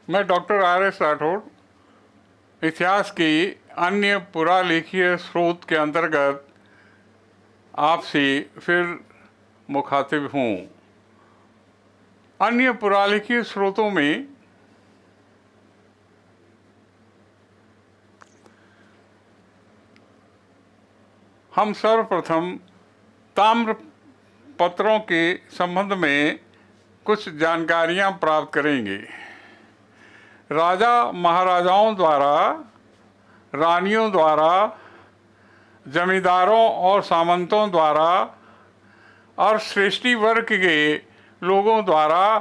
मैं doctor R.S. Rathore इतिहास की अन्य पुरालेखीय स्रोत के अंतर्गत आपसे फिर मुखातिब हूँ। अन्य पुरालेखीय स्रोतों में हम सर्वप्रथम ताम्र पत्रों के संबंध में कुछ जानकारियाँ प्राप्त करेंगे। राजा महाराजाओं द्वारा, रानियों द्वारा, जमींदारों और सामंतों द्वारा और श्रेष्ठी वर्ग के लोगों द्वारा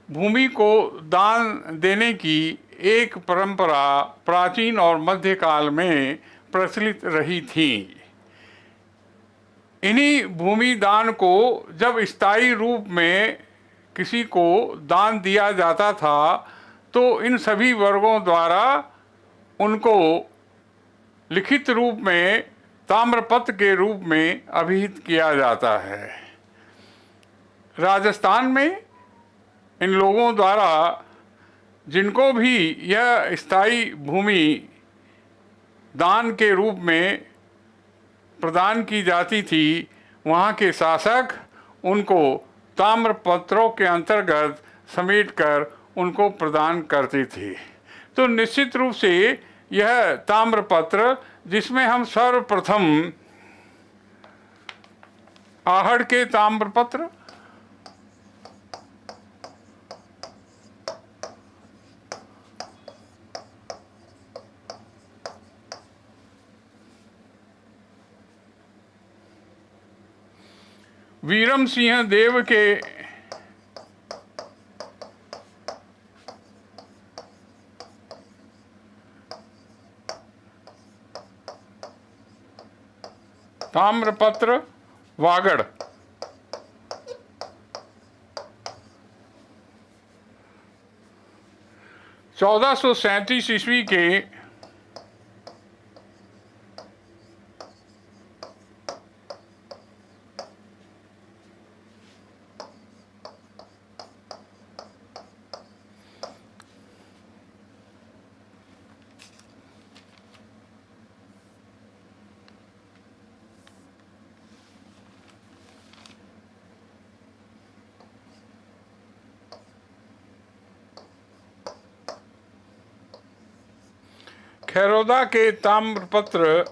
भूमि को दान देने की एक परंपरा प्राचीन और मध्यकाल में प्रचलित रही थी। इन्हीं भूमि दान को जब स्थायी रूप में किसी को दान दिया जाता था तो इन सभी वर्गों द्वारा उनको लिखित रूप में ताम्रपत्र के रूप में अभिहित किया जाता है। राजस्थान में इन लोगों द्वारा जिनको भी यह स्थायी भूमि दान के रूप में प्रदान की जाती थी, वहाँ के शासक उनको ताम्रपत्रों के अंतर्गत समेटकर उनको प्रदान करते थे। तो निश्चित रूप से यह ताम्रपत्र, जिसमें हम सर्वप्रथम आहड़ के ताम्रपत्र, वीरम सिंह देव के ताम्रपत्र वागड़, चौदह सौ 37 ईस्वी के खैरोदा के ताम्रपत्र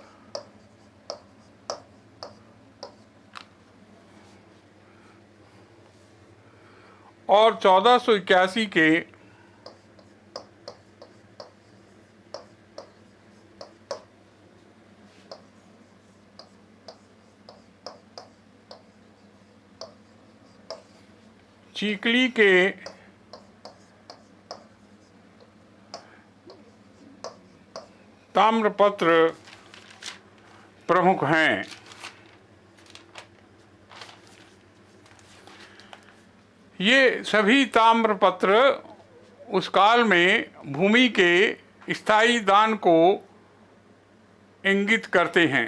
और 1481 के चीकली के ताम्रपत्र प्रमुख हैं। ये सभी ताम्रपत्र उस काल में भूमि के स्थायी दान को इंगित करते हैं।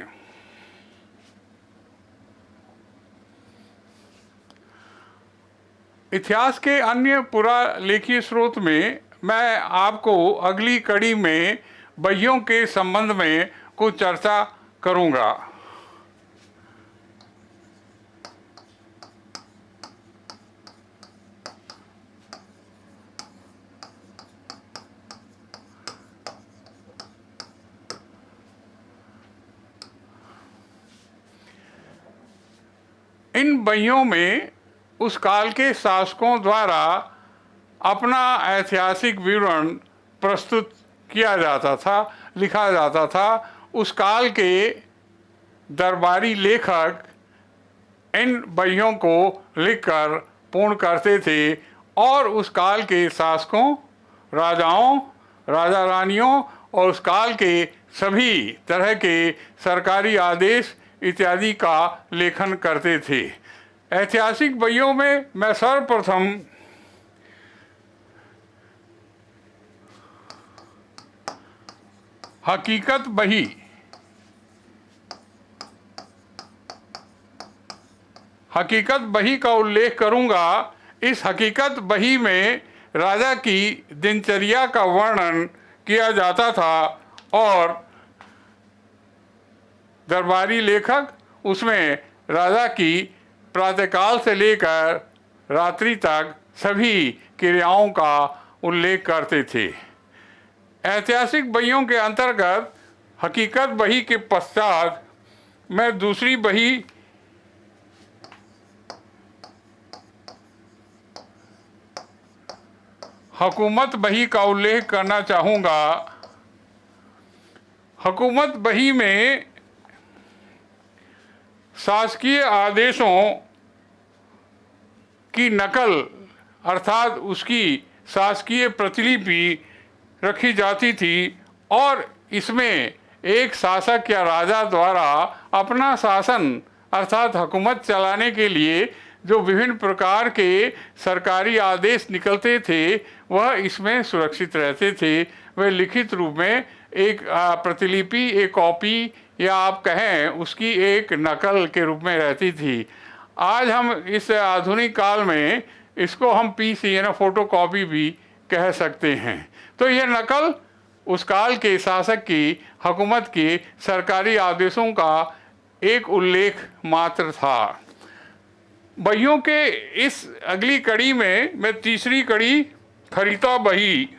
इतिहास के अन्य पुरालेखीय स्रोत में मैं आपको अगली कड़ी में बहियों के संबंध में कुछ चर्चा करूंगा। इन बहियों में उस काल के शासकों द्वारा अपना ऐतिहासिक विवरण प्रस्तुत किया जाता था, लिखा जाता था। उस काल के दरबारी लेखक इन बहियों को लिखकर पूर्ण करते थे और उस काल के शासकों, राजाओं, राजा रानियों और उस काल के सभी तरह के सरकारी आदेश इत्यादि का लेखन करते थे। ऐतिहासिक बहियों में मैं सर्वप्रथम हकीकत बही, हकीकत बही का उल्लेख करूंगा। इस हकीकत बही में राजा की दिनचर्या का वर्णन किया जाता था और दरबारी लेखक उसमें राजा की प्रातःकाल से लेकर रात्रि तक सभी क्रियाओं का उल्लेख करते थे। ऐतिहासिक बहियों के अंतर्गत हकीकत बही के पश्चात मैं दूसरी बही हुकूमत बही का उल्लेख करना चाहूँगा। हुकूमत बही में शासकीय आदेशों की नकल अर्थात उसकी शासकीय प्रतिलिपि रखी जाती थी और इसमें एक शासक या राजा द्वारा अपना शासन अर्थात हुकूमत चलाने के लिए जो विभिन्न प्रकार के सरकारी आदेश निकलते थे वह इसमें सुरक्षित रहते थे। वह लिखित रूप में एक प्रतिलिपि, एक कॉपी या आप कहें उसकी एक नकल के रूप में रहती थी। आज हम इस आधुनिक काल में इसको हम पीसी यानी फोटो कॉपी भी कह सकते हैं। तो यह नकल उस काल के शासक की हुकूमत के सरकारी आदेशों का एक उल्लेख मात्र था। बहियों के इस अगली कड़ी में मैं तीसरी कड़ी खरीता बही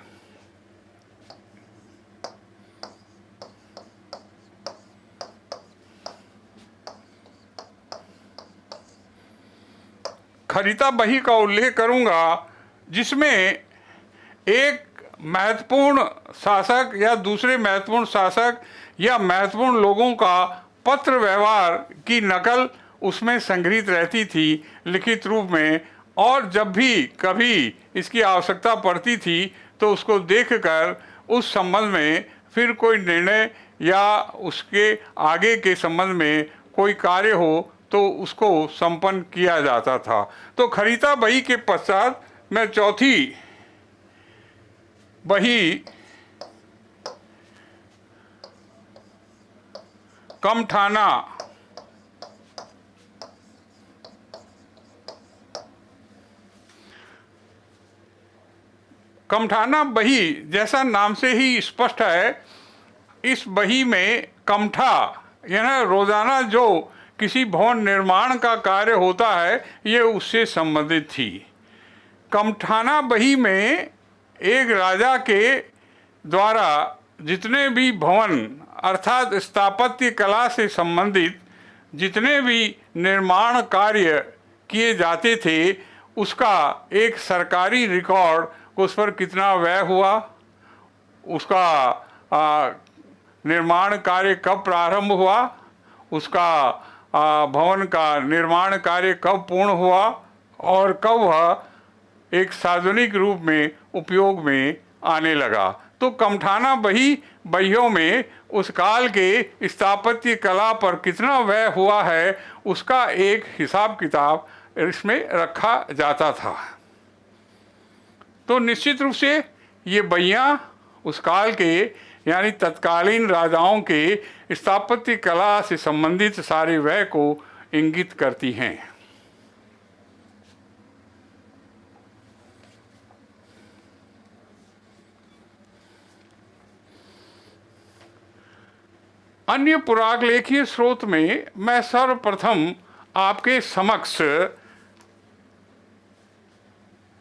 खरीता बही का उल्लेख करूंगा, जिसमें एक महत्वपूर्ण शासक या दूसरे महत्वपूर्ण शासक या महत्वपूर्ण लोगों का पत्र व्यवहार की नकल उसमें संग्रहित रहती थी लिखित रूप में, और जब भी कभी इसकी आवश्यकता पड़ती थी तो उसको देखकर उस संबंध में फिर कोई निर्णय या उसके आगे के संबंध में कोई कार्य हो तो उसको संपन्न किया जाता था। तो खरीता बही के पश्चात मैं चौथी बही कमठाना कमठाना बही जैसा नाम से ही स्पष्ट है, इस बही में कमठा यानी रोजाना जो किसी भवन निर्माण का कार्य होता है ये उससे संबंधित थी। कमठाना बही में एक राजा के द्वारा जितने भी भवन अर्थात स्थापत्य कला से संबंधित जितने भी निर्माण कार्य किए जाते थे उसका एक सरकारी रिकॉर्ड, उस पर कितना व्यय हुआ, उसका निर्माण कार्य कब प्रारंभ हुआ, उसका भवन का निर्माण कार्य कब पूर्ण हुआ और कब वह एक सार्वजनिक रूप में उपयोग में आने लगा। तो कमठाना बहियों में उस काल के स्थापत्य कला पर कितना व्यय हुआ है उसका एक हिसाब किताब इसमें रखा जाता था। तो निश्चित रूप से ये बहियाँ उस काल के यानी तत्कालीन राजाओं के स्थापत्य कला से संबंधित सारे व्यय को इंगित करती हैं। अन्य पुरालेखीय स्रोत में मैं सर्वप्रथम आपके समक्ष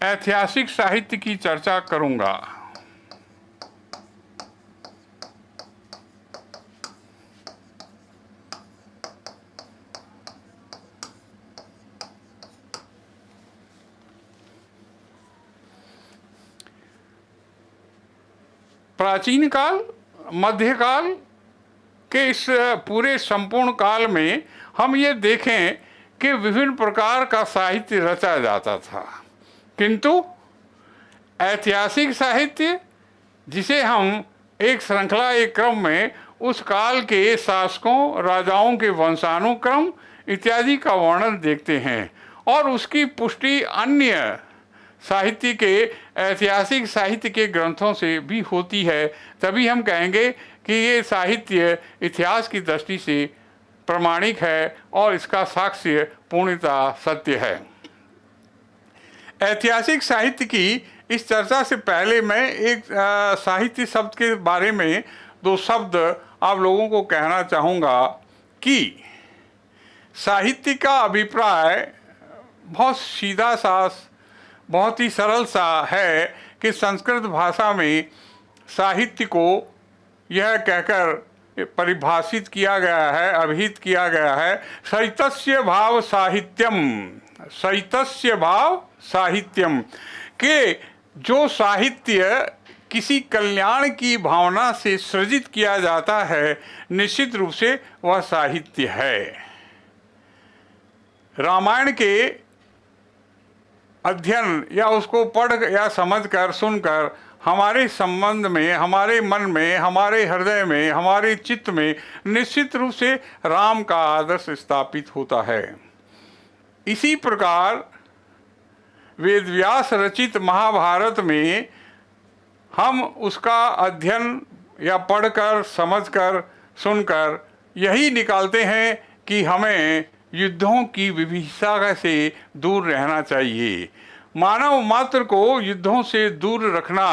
ऐतिहासिक साहित्य की चर्चा करूंगा। प्राचीन काल, मध्यकाल के इस पूरे संपूर्ण काल में हम ये देखें कि विभिन्न प्रकार का साहित्य रचा जाता था, किंतु ऐतिहासिक साहित्य जिसे हम एक श्रृंखला एक क्रम में उस काल के शासकों, राजाओं के वंशानुक्रम इत्यादि का वर्णन देखते हैं और उसकी पुष्टि अन्य साहित्य के ऐतिहासिक साहित्य के ग्रंथों से भी होती है। तभी हम कहेंगे कि ये साहित्य इतिहास की दृष्टि से प्रमाणिक है और इसका साक्ष्य पूर्णतः सत्य है। ऐतिहासिक साहित्य की इस चर्चा से पहले मैं एक साहित्य शब्द के बारे में दो शब्द आप लोगों को कहना चाहूँगा कि साहित्य का अभिप्राय बहुत सीधा सा, बहुत ही सरल सा है कि संस्कृत भाषा में साहित्य को यह कहकर परिभाषित किया गया है, अभिहित किया गया है, सहितस्य भाव साहित्यम, सहितस्य भाव साहित्यम, के जो साहित्य किसी कल्याण की भावना से सृजित किया जाता है निश्चित रूप से वह साहित्य है। रामायण के अध्ययन या उसको पढ़ या समझकर सुनकर हमारे संबंध में, हमारे मन में, हमारे हृदय में, हमारे चित्त में निश्चित रूप से राम का आदर्श स्थापित होता है। इसी प्रकार वेदव्यास रचित महाभारत में हम उसका अध्ययन या पढ़कर, समझकर, सुनकर यही निकालते हैं कि हमें युद्धों की विभीषिका से दूर रहना चाहिए। मानव मात्र को युद्धों से दूर रखना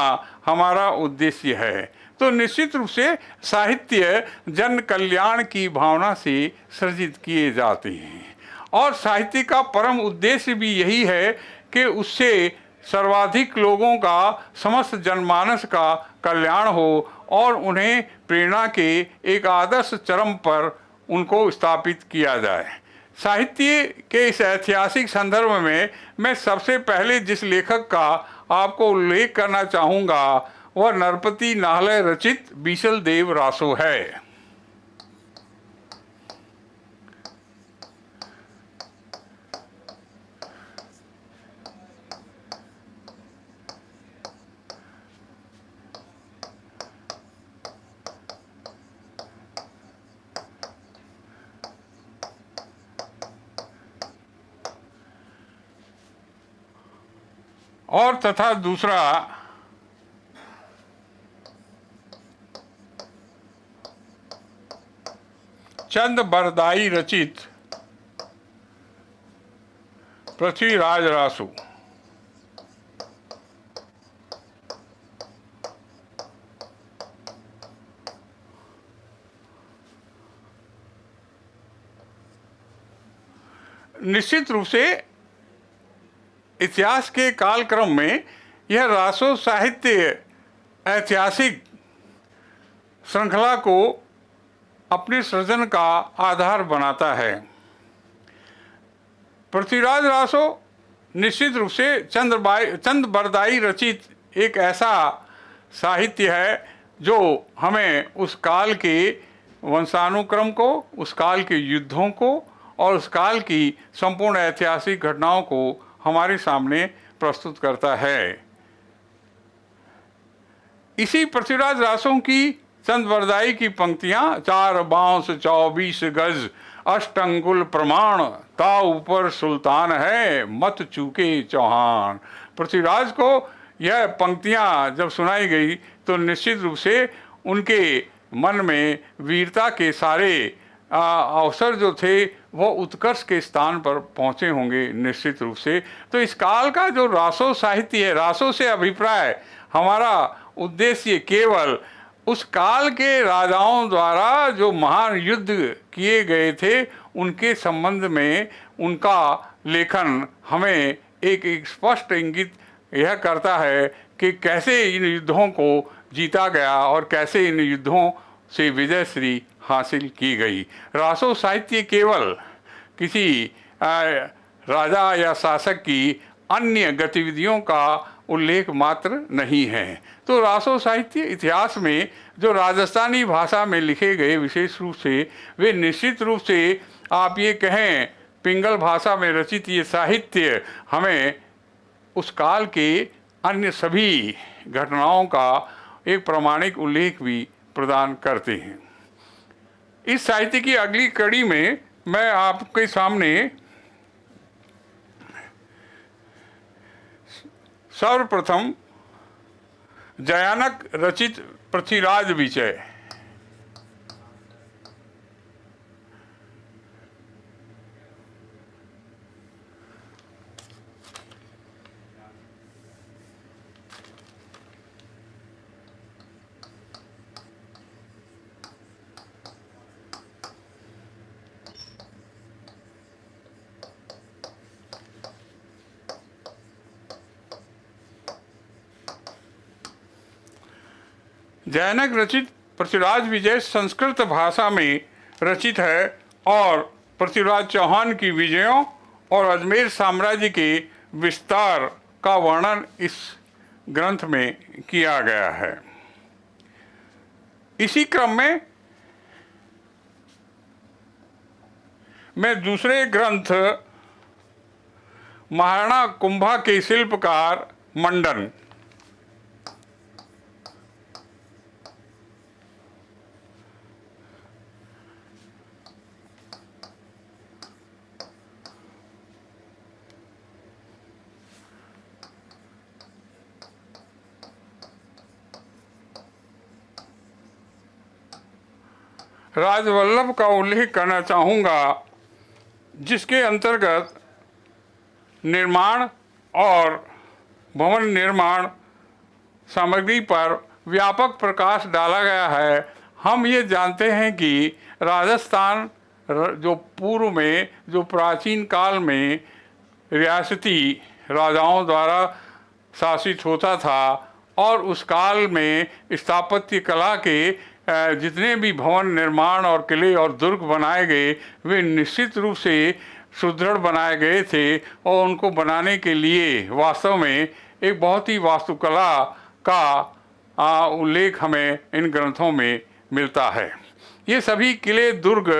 हमारा उद्देश्य है। तो निश्चित रूप से साहित्य जन कल्याण की भावना से सृजित किए जाते हैं और साहित्य का परम उद्देश्य भी यही है कि उससे सर्वाधिक लोगों का, समस्त जनमानस का कल्याण हो और उन्हें प्रेरणा के एक आदर्श चरम पर उनको स्थापित किया जाए। साहित्य के इस ऐतिहासिक संदर्भ में मैं सबसे पहले जिस लेखक का आपको उल्लेख करना चाहूँगा वह नरपति नाहले रचित बीसल देव रासो है। और तथा दूसरा चंद बरदाई रचित पृथ्वीराज रासो। निश्चित रूप से इतिहास के कालक्रम में यह रासो साहित्य ऐतिहासिक श्रृंखला को अपने सृजन का आधार बनाता है। पृथ्वीराज रासो निश्चित रूप से चंद बरदाई रचित एक ऐसा साहित्य है जो हमें उस काल के वंशानुक्रम को, उस काल के युद्धों को और उस काल की संपूर्ण ऐतिहासिक घटनाओं को हमारे सामने प्रस्तुत करता है। इसी पृथ्वीराज रासों की चंद बरदाई की पंक्तियां 4 बांस 24 गज अष्ट अंगुल प्रमाण ता ऊपर सुल्तान है मत चूके चौहान। पृथ्वीराज को यह पंक्तियां जब सुनाई गई तो निश्चित रूप से उनके मन में वीरता के सारे अवसर जो थे वो उत्कर्ष के स्थान पर पहुँचे होंगे निश्चित रूप से। तो इस काल का जो रासो साहित्य है, रासो से अभिप्राय हमारा उद्देश्य केवल उस काल के राजाओं द्वारा जो महान युद्ध किए गए थे उनके संबंध में उनका लेखन हमें एक स्पष्ट इंगित यह करता है कि कैसे इन युद्धों को जीता गया और कैसे इन युद्धों से विजय श्री हासिल की गई। रासो साहित्य केवल किसी राजा या शासक की अन्य गतिविधियों का उल्लेख मात्र नहीं है। तो रासो साहित्य इतिहास में जो राजस्थानी भाषा में लिखे गए विशेष रूप से वे निश्चित रूप से आप ये कहें पिंगल भाषा में रचित ये साहित्य हमें उस काल के अन्य सभी घटनाओं का एक प्रामाणिक उल्लेख भी प्रदान करते हैं। इस साहित्य की अगली कड़ी में मैं आपके सामने सर्वप्रथम जयानक रचित पृथ्वीराज विजय जैनक रचित पृथ्वीराज विजय संस्कृत भाषा में रचित है और पृथ्वीराज चौहान की विजयों और अजमेर साम्राज्य के विस्तार का वर्णन इस ग्रंथ में किया गया है। इसी क्रम में मैं दूसरे ग्रंथ महाराणा कुंभा के शिल्पकार मंडन राजवल्लभ का उल्लेख करना चाहूँगा, जिसके अंतर्गत निर्माण और भवन निर्माण सामग्री पर व्यापक प्रकाश डाला गया है। हम ये जानते हैं कि राजस्थान जो पूर्व में, जो प्राचीन काल में रियासती राजाओं द्वारा शासित होता था और उस काल में स्थापत्य कला के जितने भी भवन निर्माण और किले और दुर्ग बनाए गए वे निश्चित रूप से सुदृढ़ बनाए गए थे और उनको बनाने के लिए वास्तव में एक बहुत ही वास्तुकला का उल्लेख हमें इन ग्रंथों में मिलता है। ये सभी किले दुर्ग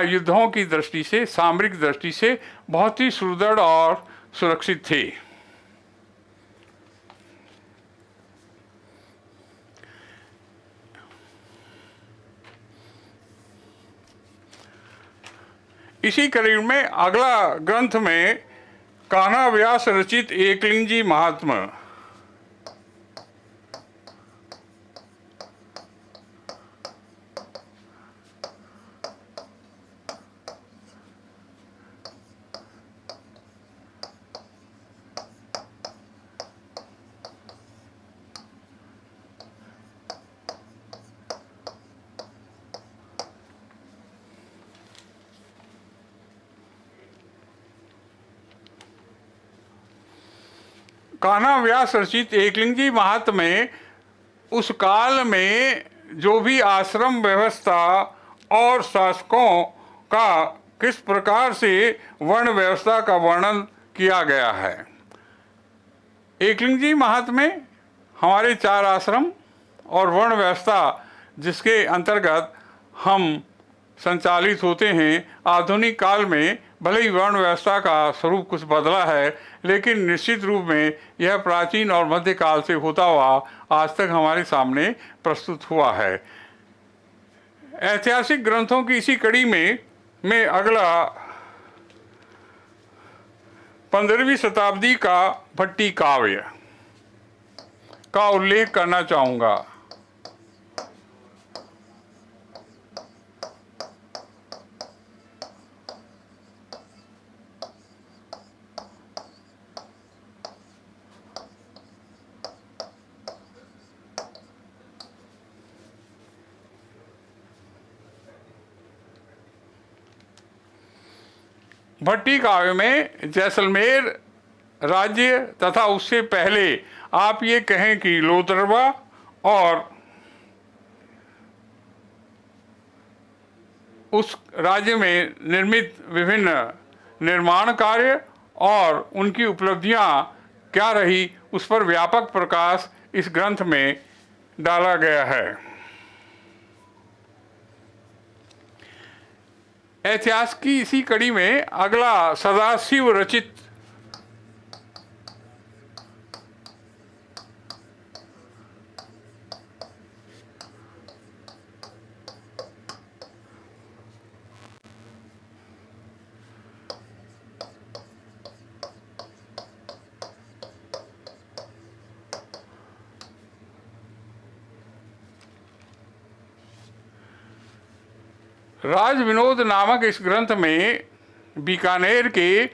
युद्धों की दृष्टि से, सामरिक दृष्टि से बहुत ही सुदृढ़ और सुरक्षित थे। इसी कड़ी में अगला ग्रंथ में कान्हा व्यास रचित एकलिंगी महात्म्य। कान्हा व्यास रचित एकलिंगी महात्म्य में उस काल में जो भी आश्रम व्यवस्था और शासकों का किस प्रकार से वर्ण व्यवस्था का वर्णन किया गया है। एकलिंगी महात्म्य में हमारे 4 आश्रम और वर्ण व्यवस्था जिसके अंतर्गत हम संचालित होते हैं। आधुनिक काल में भले ही वर्ण व्यवस्था का स्वरूप कुछ बदला है, लेकिन निश्चित रूप में यह प्राचीन और मध्यकाल से होता हुआ आज तक हमारे सामने प्रस्तुत हुआ है। ऐतिहासिक ग्रंथों की इसी कड़ी में मैं अगला 15वीं शताब्दी का भट्टी काव्य का उल्लेख करना चाहूँगा। भट्टी काव्य में जैसलमेर राज्य तथा उससे पहले आप ये कहें कि लोथरवा और उस राज्य में निर्मित विभिन्न निर्माण कार्य और उनकी उपलब्धियां क्या रही, उस पर व्यापक प्रकाश इस ग्रंथ में डाला गया है। इतिहास की इसी कड़ी में अगला सदाशिव रचित राज विनोद नामक इस ग्रंथ में बीकानेर के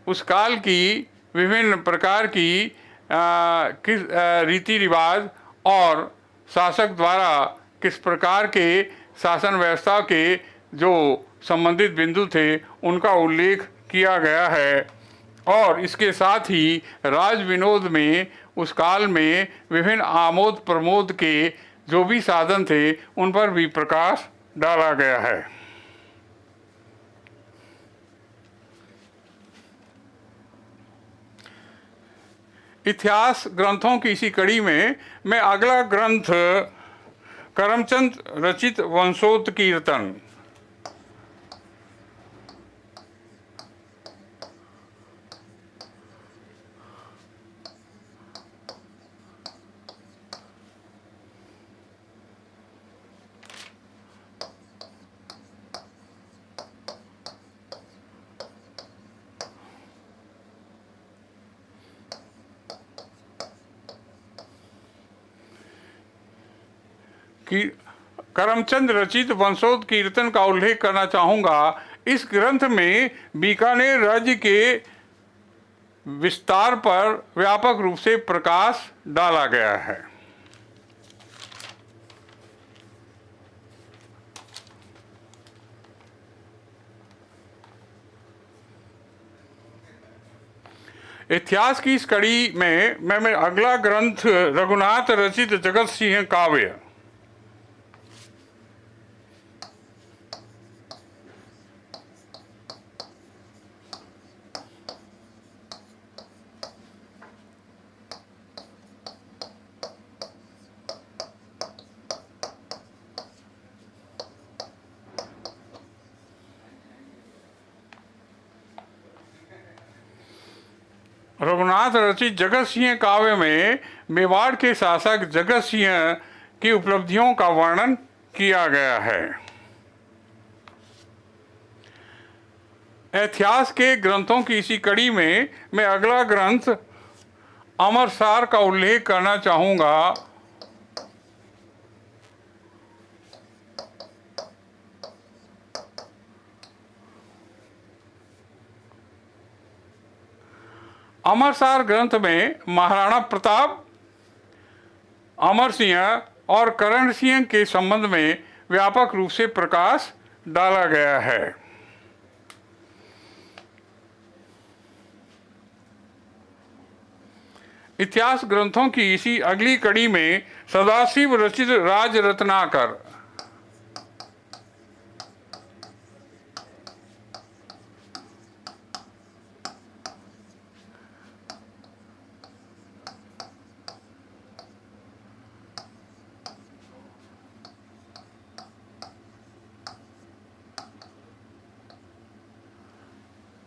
उस काल की विभिन्न प्रकार की किस रीति रिवाज और शासक द्वारा किस प्रकार के शासन व्यवस्था के जो संबंधित बिंदु थे उनका उल्लेख किया गया है। और इसके साथ ही राज विनोद में उस काल में विभिन्न आमोद प्रमोद के जो भी साधन थे उन पर भी प्रकाश डाला गया है। इतिहास ग्रंथों की इसी कड़ी में मैं अगला ग्रंथ करमचंद रचित वंशोत्कीर्तन की करमचंद रचित वंशोत्कीर्तन का उल्लेख करना चाहूँगा। इस ग्रंथ में बीकानेर राज्य के विस्तार पर व्यापक रूप से प्रकाश डाला गया है। इतिहास की इस कड़ी में मैं अगला ग्रंथ रघुनाथ रचित जगत सिंह काव्य रघुनाथ रचित जगत सिंह काव्य में मेवाड़ के शासक जगत सिंह की उपलब्धियों का वर्णन किया गया है। इतिहास के ग्रंथों की इसी कड़ी में मैं अगला ग्रंथ अमरसार का उल्लेख करना चाहूँगा। अमरसार ग्रंथ में महाराणा प्रताप, अमर सिंह और करण सिंह के संबंध में व्यापक रूप से प्रकाश डाला गया है। इतिहास ग्रंथों की इसी अगली कड़ी में सदाशिव रचित राज रत्नाकर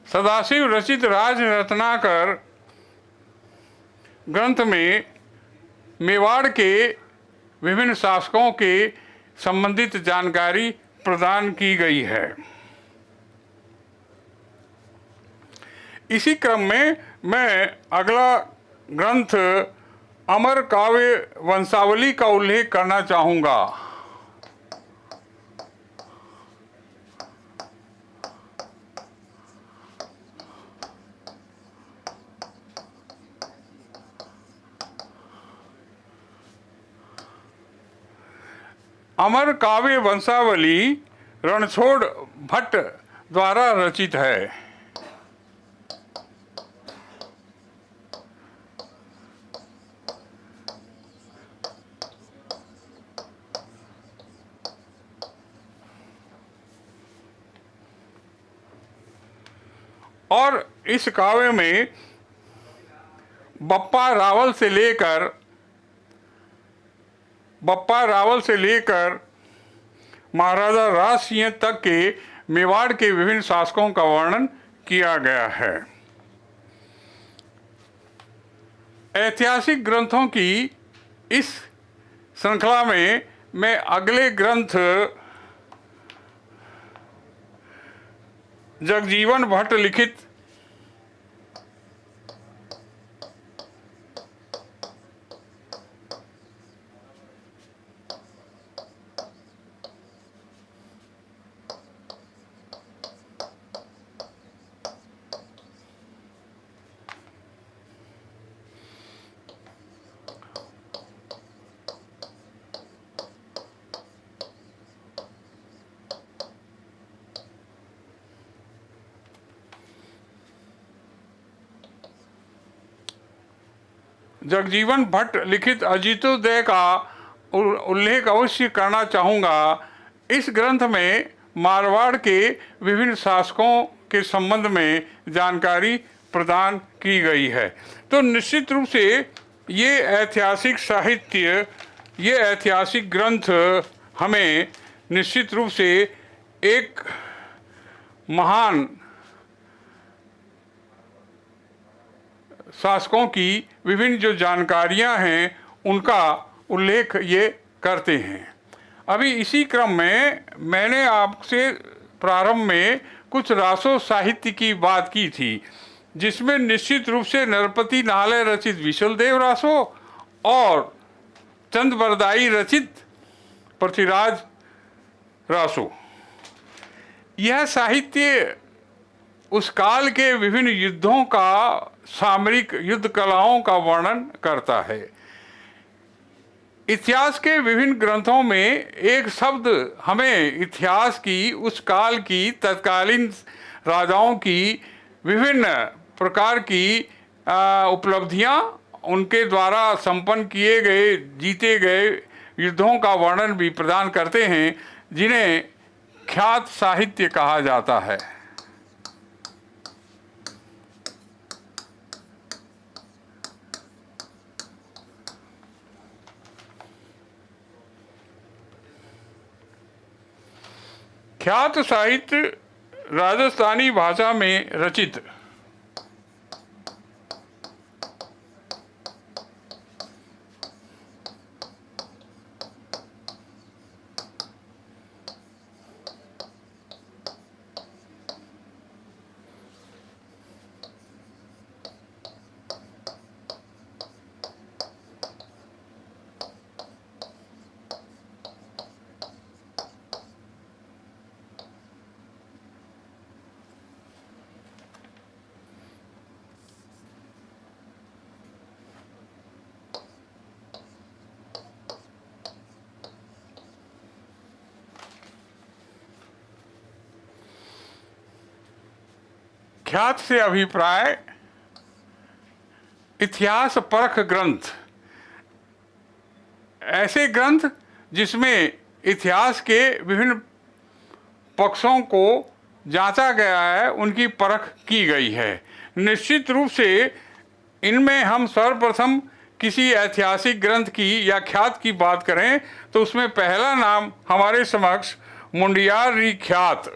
सदाशिव रचित राज रत्नाकर ग्रंथ में मेवाड़ के विभिन्न शासकों के संबंधित जानकारी प्रदान की गई है। इसी क्रम में मैं अगला ग्रंथ अमर काव्य वंशावली का उल्लेख करना चाहूँगा। अमर काव्य वंशावली रणछोड़ भट्ट द्वारा रचित है। और इस काव्य में बप्पा रावल से लेकर महाराजा राज सिंह तक के मेवाड़ के विभिन्न शासकों का वर्णन किया गया है। ऐतिहासिक ग्रंथों की इस श्रृंखला में मैं अगले ग्रंथ जगजीवन भट्ट लिखित जगजीवन भट्ट लिखित अजितोदय का उल्लेख अवश्य करना चाहूँगा। इस ग्रंथ में मारवाड़ के विभिन्न शासकों के संबंध में जानकारी प्रदान की गई है। तो निश्चित रूप से ये ऐतिहासिक साहित्य, ये ऐतिहासिक ग्रंथ हमें निश्चित रूप से एक महान शासकों की विभिन्न जो जानकारियां हैं उनका उल्लेख ये करते हैं। अभी इसी क्रम में मैंने आपसे प्रारंभ में कुछ रासो साहित्य की बात की थी, जिसमें निश्चित रूप से नरपति नाहले रचित विशलदेव रासो और चंद बरदाई रचित पृथ्वीराज रासो, यह साहित्य उस काल के विभिन्न युद्धों का, सामरिक युद्ध कलाओं का वर्णन करता है। इतिहास के विभिन्न ग्रंथों में एक शब्द हमें इतिहास की, उस काल की तत्कालीन राजाओं की विभिन्न प्रकार की उपलब्धियां, उनके द्वारा संपन्न किए गए, जीते गए युद्धों का वर्णन भी प्रदान करते हैं, जिन्हें ख्यात साहित्य कहा जाता है। ख्यात साहित्य राजस्थानी भाषा में रचित ख्यात से अभिप्राय इतिहास परख ग्रंथ, ऐसे ग्रंथ जिसमें इतिहास के विभिन्न पक्षों को जांचा गया है, उनकी परख की गई है। निश्चित रूप से इनमें हम सर्वप्रथम किसी ऐतिहासिक ग्रंथ की या ख्यात की बात करें तो उसमें पहला नाम हमारे समक्ष मुंडियार री ख्यात,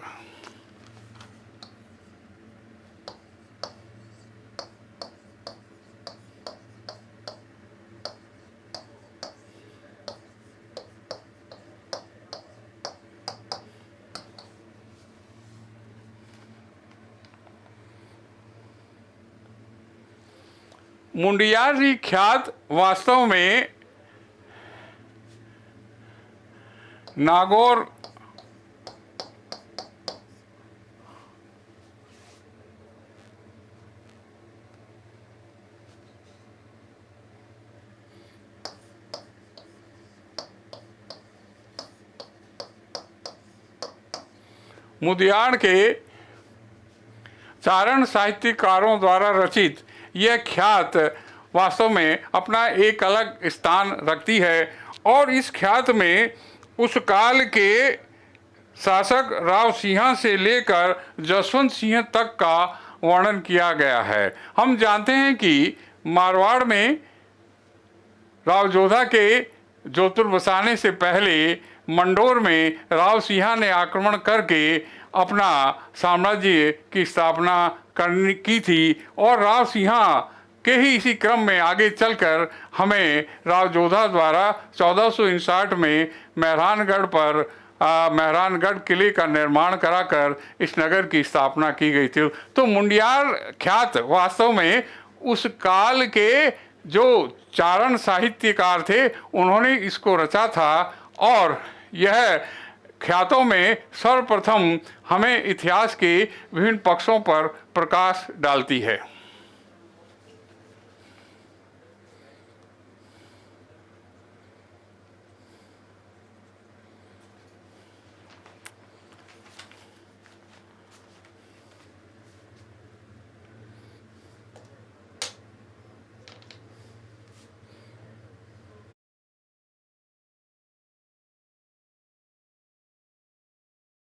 मुंडियार री ख्यात वास्तव में नागौर मुदियाड़ के चारण साहित्यकारों द्वारा रचित यह ख्यात वास्तव में अपना एक अलग स्थान रखती है और इस ख्यात में उस काल के शासक राव सिंह से लेकर जसवंत सिंह तक का वर्णन किया गया है। हम जानते हैं कि मारवाड़ में राव जोधा के जोधपुर बसाने से पहले मंडोर में राव सिंह ने आक्रमण करके अपना साम्राज्य की स्थापना करने की थी और राव सिंह के ही इसी क्रम में आगे चलकर हमें राव जोधा द्वारा 1459 में मेहरानगढ़ किले का निर्माण कराकर इस नगर की स्थापना की गई थी। तो मुंडियार ख्यात वास्तव में उस काल के जो चारण साहित्यकार थे उन्होंने इसको रचा था और यह ख्यातों में सर्वप्रथम हमें इतिहास के विभिन्न पक्षों पर प्रकाश डालती है।